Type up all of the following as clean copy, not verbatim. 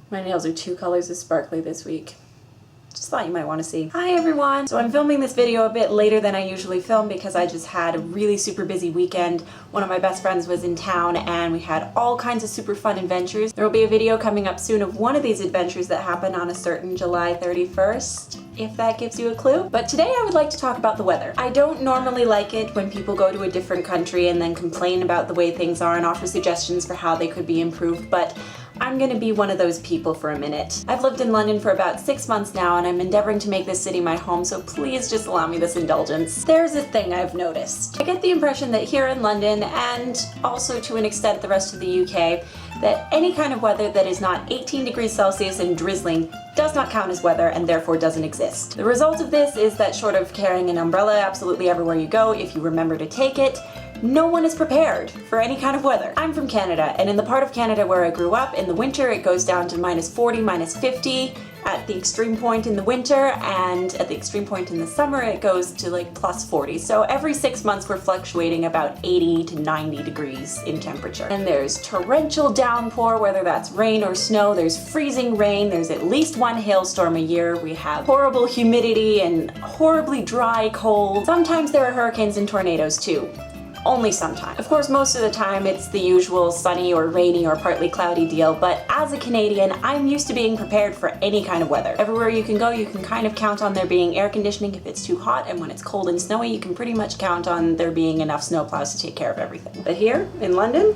My nails are two colors of sparkly this week. Just thought you might want to see. Hi everyone! So I'm filming this video a bit later than I usually film because I just had a really super busy weekend. One of my best friends was in town and we had all kinds of super fun adventures. There will be a video coming up soon of one of these adventures that happened on a certain July 31st, if that gives you a clue. But today I would like to talk about the weather. I don't normally like it when people go to a different country and then complain about the way things are and offer suggestions for how they could be improved, but I'm gonna be one of those people for a minute. I've lived in London for about 6 months now and I'm endeavoring to make this city my home, so please just allow me this indulgence. There's a thing I've noticed. I get the impression that here in London, and also to an extent the rest of the UK, that any kind of weather that is not 18 degrees Celsius and drizzling does not count as weather and therefore doesn't exist. The result of this is that short of carrying an umbrella absolutely everywhere you go, if you remember to take it, no one is prepared for any kind of weather. I'm from Canada, and in the part of Canada where I grew up, in the winter it goes down to -40, -50 at the extreme point in the winter, and at the extreme point in the summer it goes to like +40. So every 6 months we're fluctuating about 80 to 90 degrees in temperature. And there's torrential downpour, whether that's rain or snow, there's freezing rain, there's at least one hailstorm a year, we have horrible humidity and horribly dry cold. Sometimes there are hurricanes and tornadoes too. Only sometimes. Of course, most of the time it's the usual sunny or rainy or partly cloudy deal, but as a Canadian, I'm used to being prepared for any kind of weather. Everywhere you can go, you can kind of count on there being air conditioning if it's too hot, and when it's cold and snowy, you can pretty much count on there being enough snowplows to take care of everything. But here, in London,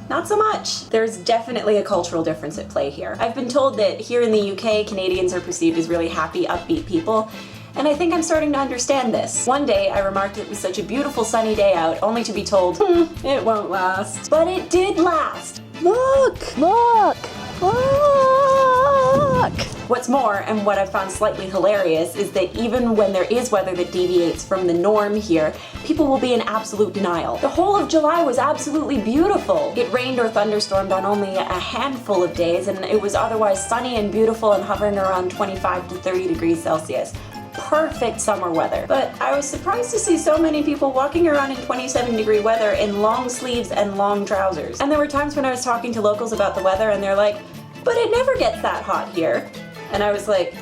not so much. There's definitely a cultural difference at play here. I've been told that here in the UK, Canadians are perceived as really happy, upbeat people, and I think I'm starting to understand this. One day I remarked it was such a beautiful sunny day out, only to be told, it won't last. But it did last. Look! Look! Look! What's more, and what I found slightly hilarious, is that even when there is weather that deviates from the norm here, people will be in absolute denial. The whole of July was absolutely beautiful. It rained or thunderstormed on only a handful of days, and it was otherwise sunny and beautiful and hovering around 25 to 30 degrees Celsius. Perfect summer weather. But I was surprised to see so many people walking around in 27-degree weather in long sleeves and long trousers. And there were times when I was talking to locals about the weather and they're like, but it never gets that hot here. And I was like,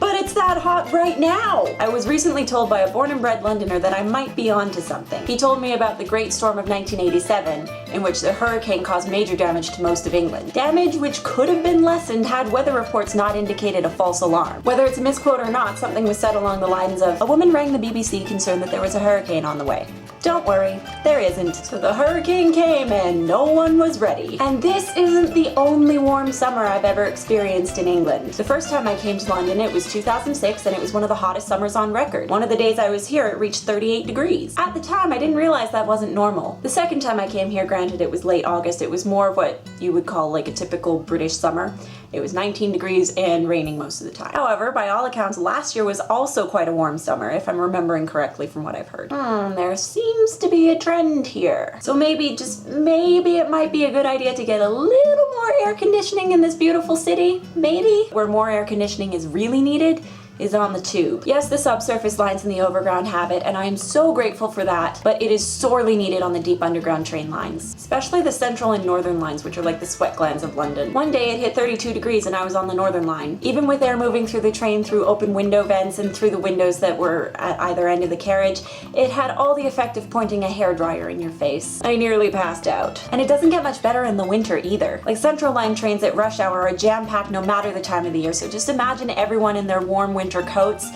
but it's that hot right now! I was recently told by a born and bred Londoner that I might be onto something. He told me about the Great Storm of 1987, in which the hurricane caused major damage to most of England. Damage which could have been lessened had weather reports not indicated a false alarm. Whether it's a misquote or not, something was said along the lines of, a woman rang the BBC concerned that there was a hurricane on the way. Don't worry, there isn't. So the hurricane came and no one was ready. And this isn't the only warm summer I've ever experienced in England. The first time I came to London, it was 2006, and it was one of the hottest summers on record. One of the days I was here, it reached 38 degrees. At the time, I didn't realize that wasn't normal. The second time I came here, granted it was late August, it was more of what you would call like a typical British summer. It was 19 degrees and raining most of the time. However, by all accounts, last year was also quite a warm summer, if I'm remembering correctly from what I've heard. There seems to be a trend here. So maybe, just maybe, it might be a good idea to get a little more air conditioning in this beautiful city. Maybe. Where more air conditioning is really needed is on the tube. Yes, the subsurface lines in the overground have it, and I am so grateful for that, but it is sorely needed on the deep underground train lines, especially the central and northern lines, which are like the sweat glands of London. One day it hit 32 degrees and I was on the northern line. Even with air moving through the train through open window vents and through the windows that were at either end of the carriage, it had all the effect of pointing a hairdryer in your face. I nearly passed out. And it doesn't get much better in the winter either. Like Central Line trains at rush hour are jam-packed no matter the time of the year, so just imagine everyone in their warm winter coats,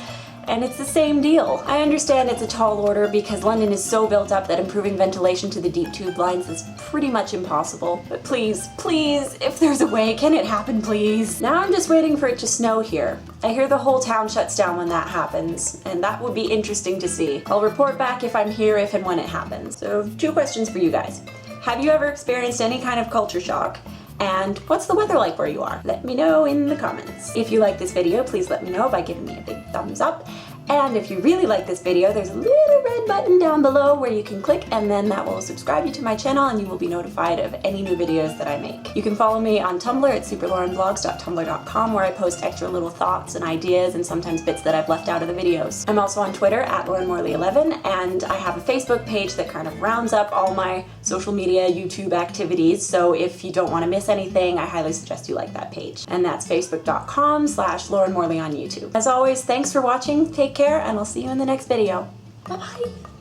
and it's the same deal. I understand it's a tall order because London is so built up that improving ventilation to the deep tube lines is pretty much impossible. But please, please, if there's a way, can it happen please? Now I'm just waiting for it to snow here. I hear the whole town shuts down when that happens, and that would be interesting to see. I'll report back if I'm here, if and when it happens. So 2 questions for you guys. Have you ever experienced any kind of culture shock? And what's the weather like where you are? Let me know in the comments. If you like this video, please let me know by giving me a big thumbs up. And if you really like this video, there's a little red button down below where you can click, and then that will subscribe you to my channel and you will be notified of any new videos that I make. You can follow me on Tumblr at superlaurenvlogs.tumblr.com, where I post extra little thoughts and ideas and sometimes bits that I've left out of the videos. I'm also on Twitter at LaurenMorley11, and I have a Facebook page that kind of rounds up all my social media, YouTube activities, so if you don't want to miss anything, I highly suggest you like that page. And that's facebook.com/LaurenMorley on YouTube. As always, thanks for watching, take care, and I'll see you in the next video. Bye-bye!